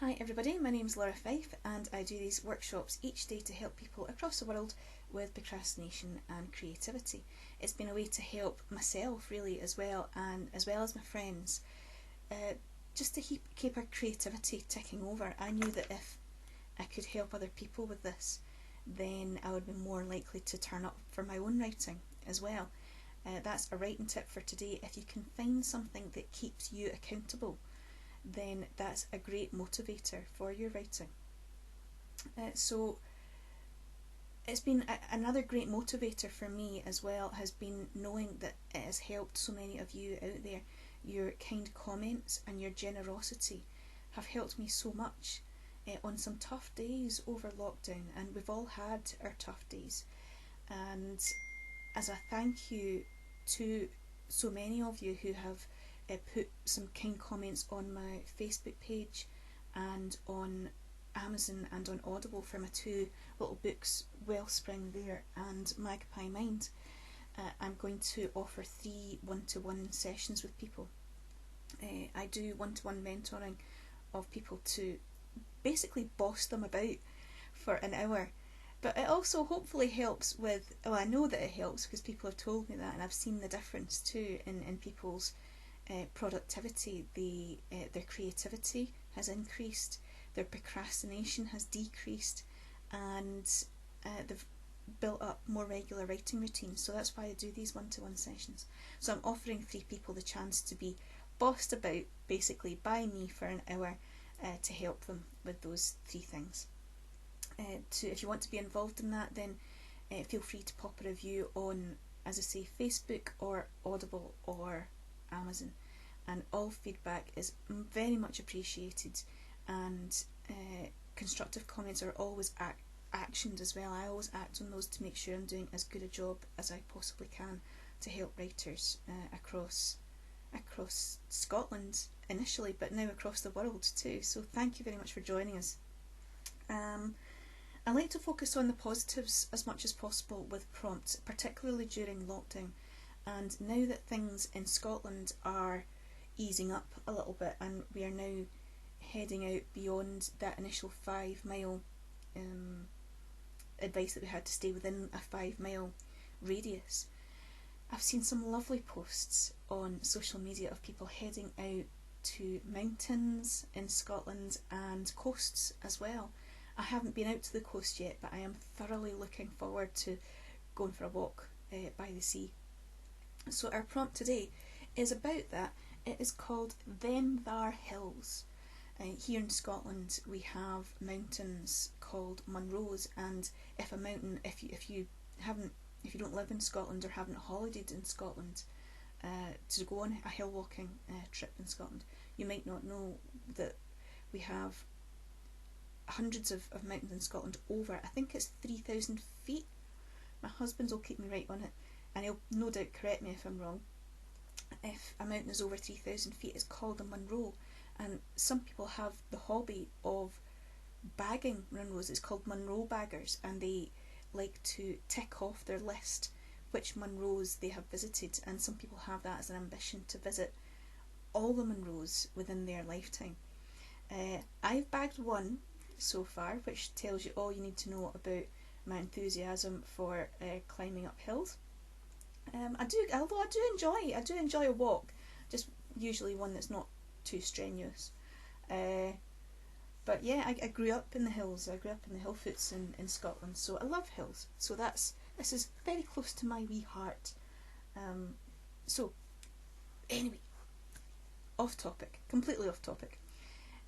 Hi everybody, my name's Laura Fife and I do these workshops each day to help people across the world with procrastination and creativity. It's been a way to help myself really as well as my friends, just to keep our creativity ticking over. I knew that if I could help other people with this, then I would be more likely to turn up for my own writing as well. That's a writing tip for today. If you can find something that keeps you accountable, then that's a great motivator for your writing. So it's been another great motivator for me as well, has been knowing that it has helped so many of you out there. Your kind comments and your generosity have helped me so much on some tough days over lockdown, and we've all had our tough days. And as a thank you to so many of you who have put some kind comments on my Facebook page and on Amazon and on Audible for my two little books, Wellspring there and Magpie Mind, I'm going to offer 3 one-to-one sessions with people. I do one-to-one mentoring of people to basically boss them about for an hour. But it also hopefully helps with, well, I know that it helps because people have told me that, and I've seen the difference too in people's productivity. Their creativity has increased, their procrastination has decreased, and they've built up more regular writing routines. So that's why I do these one-to-one sessions. So I'm offering 3 people the chance to be bossed about basically by me for an hour to help them with those 3 things. If you want to be involved in that, then feel free to pop a review on, as I say, Facebook or Audible or Amazon, and all feedback is very much appreciated, and constructive comments are always actioned as well. I always act on those to make sure I'm doing as good a job as I possibly can to help writers across Scotland initially, but now across the world too. So thank you very much for joining us. I like to focus on the positives as much as possible with prompts, particularly during lockdown. And now that things in Scotland are easing up a little bit, and we are now heading out beyond that initial 5-mile advice that we had to stay within a 5-mile radius, I've seen some lovely posts on social media of people heading out to mountains in Scotland and coasts as well. I haven't been out to the coast yet, but I am thoroughly looking forward to going for a walk by the sea. So our prompt today is about that. It is called Them Thar Hills. Here in Scotland we have mountains called Munros, and if you don't live in Scotland or haven't holidayed in Scotland, to go on a hill walking trip in Scotland, you might not know that we have hundreds of mountains in Scotland over, I think it's 3,000 feet. My husband will keep me right on it, and he'll no doubt correct me if I'm wrong. If a mountain is over 3,000 feet, it's called a Munro, and some people have the hobby of bagging Munros. It's called Munro baggers, and they like to tick off their list which Munros they have visited, and some people have that as an ambition to visit all the Munros within their lifetime. I've bagged one so far, which tells you all you need to know about my enthusiasm for climbing up hills. I do enjoy a walk, just usually one that's not too strenuous. But yeah, I grew up in the hills. I grew up in the hill foots in Scotland, so I love hills. So this is very close to my wee heart. So anyway, completely off topic.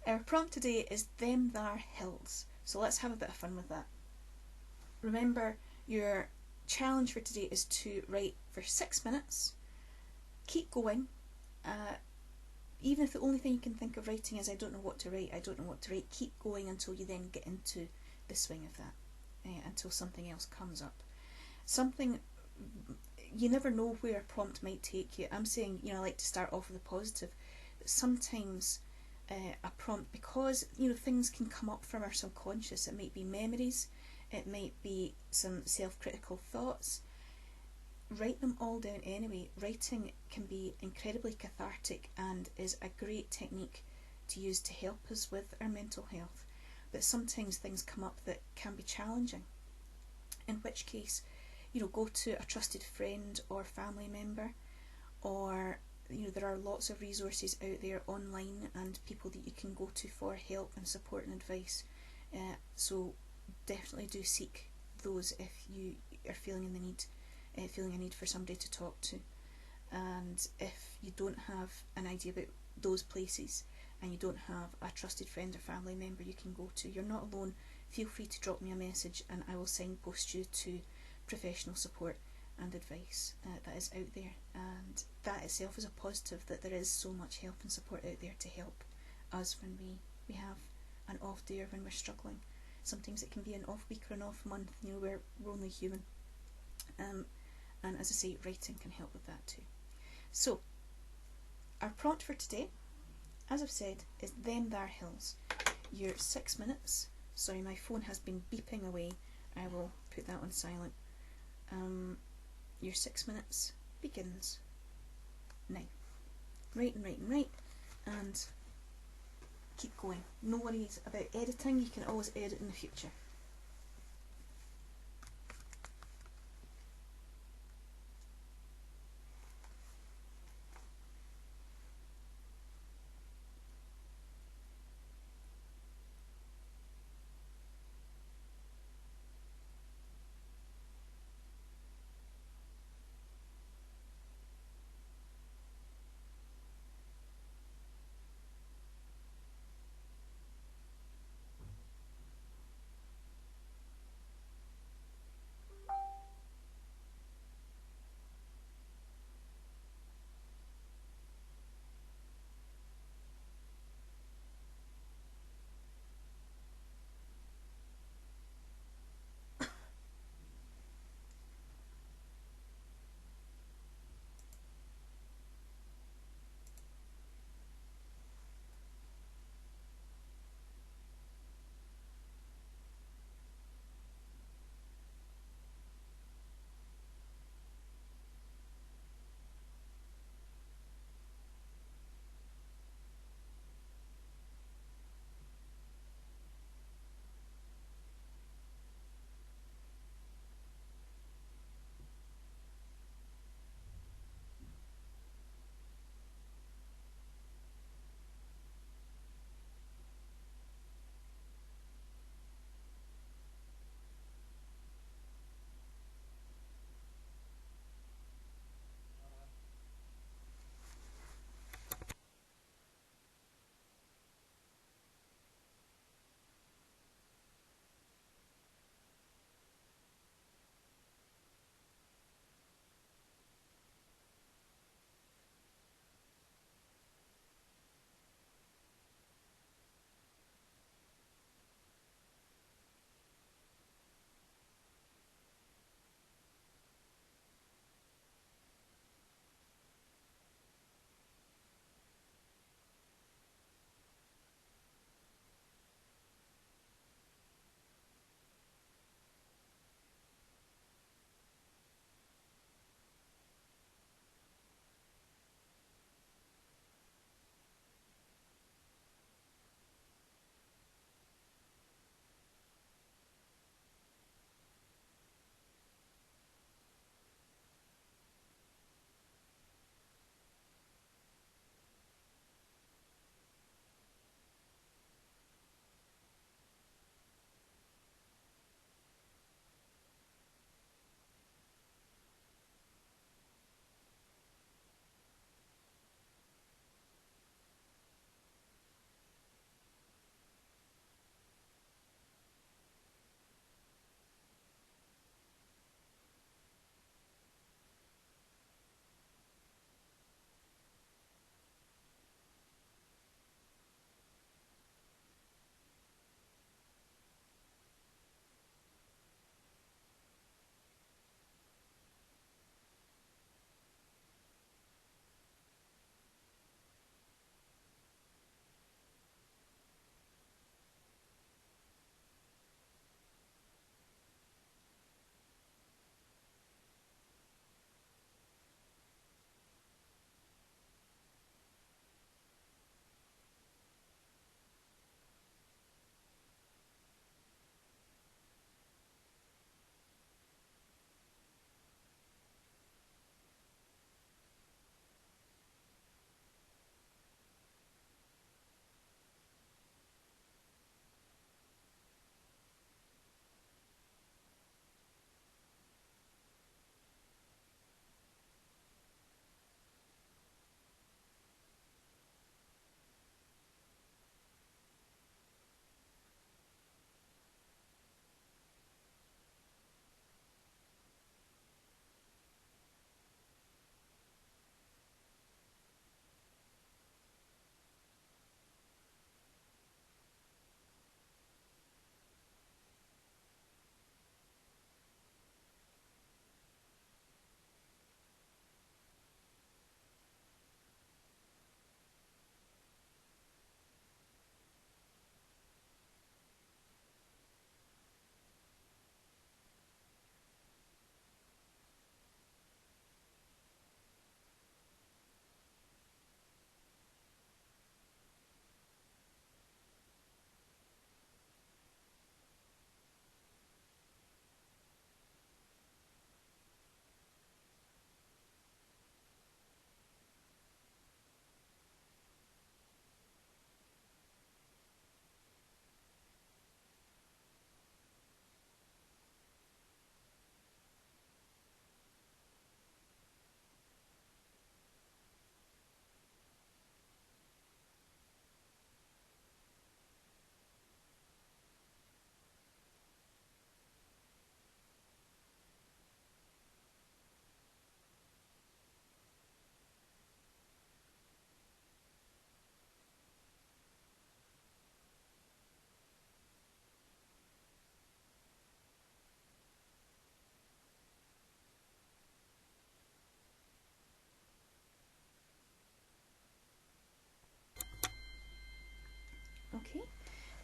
Our prompt today is Them Thar Hills. So let's have a bit of fun with that. Remember, your challenge for today is to write for 6 minutes. Keep going. Even if the only thing you can think of writing is I don't know what to write, keep going until you then get into the swing of that, until something else comes up. You never know where a prompt might take you. I'm saying, I like to start off with a positive. Sometimes a prompt, because things can come up from our subconscious. It might be memories, it might be some self-critical thoughts. Write them all down anyway. Writing can be incredibly cathartic and is a great technique to use to help us with our mental health, but sometimes things come up that can be challenging, in which case, go to a trusted friend or family member, or there are lots of resources out there online and people that you can go to for help and support and advice. So definitely do seek those if you are feeling a need for somebody to talk to. And if you don't have an idea about those places and you don't have a trusted friend or family member you can go to, you're not alone. Feel free to drop me a message and I will signpost you to professional support and advice that is out there. And that itself is a positive, that there is so much help and support out there to help us when we have an off day or when we're struggling. Sometimes it can be an off week or an off month, we're only human. And as I say, writing can help with that too. So, our prompt for today, as I've said, is Them Thar Hills. Your 6 minutes. Sorry, my phone has been beeping away. I will put that on silent. Your 6 minutes begins now. Write and write and write, and keep going. No worries about editing. You can always edit in the future.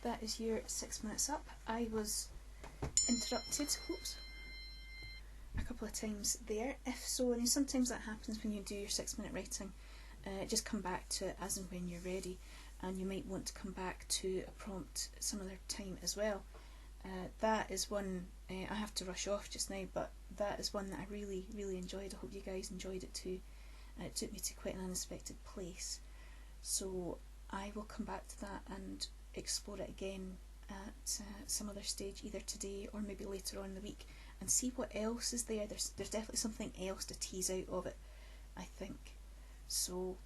that is your 6 minutes up. I was interrupted a couple of times there. If so, and sometimes that happens when you do your 6 minute writing, just come back to it as and when you're ready, and you might want to come back to a prompt some other time as well. That is one, I have to rush off just now, but that is one that I really enjoyed. I hope you guys enjoyed it too. It took me to quite an unexpected place, so I will come back to that and explore it again at some other stage, either today or maybe later on in the week, and see what else is there. There's definitely something else to tease out of it, I think. So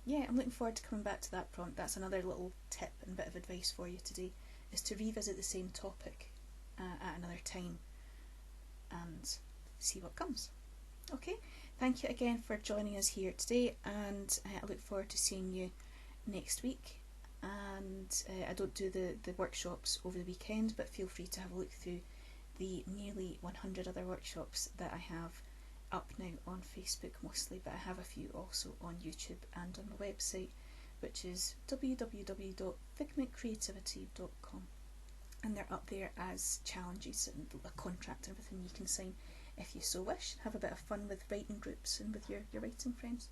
yeah, I'm looking forward to coming back to that prompt. That's another little tip and bit of advice for you today, is to revisit the same topic at another time and see what comes. Okay, thank you again for joining us here today, and I look forward to seeing you next week. And I don't do the workshops over the weekend, but feel free to have a look through the nearly 100 other workshops that I have up now on Facebook mostly, but I have a few also on YouTube and on my website, which is www.figmentcreativity.com, and they're up there as challenges and a contract and everything you can sign if you so wish. Have a bit of fun with writing groups and with your writing friends.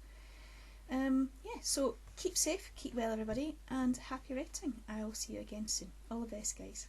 Yeah, so keep safe, keep well everybody, and happy writing. I will see you again soon. All the best, guys.